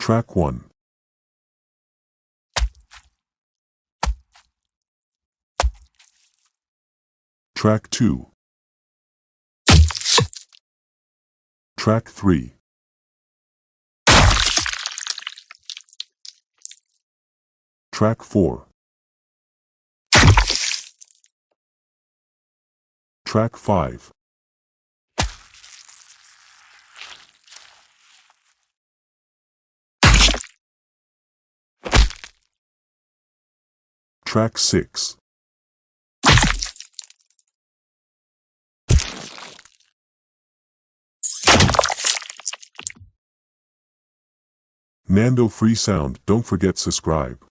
Track 1. Track 2. Track 3. Track 4. Track 5. Track 6. Nando Free Sound. Don't forget subscribe.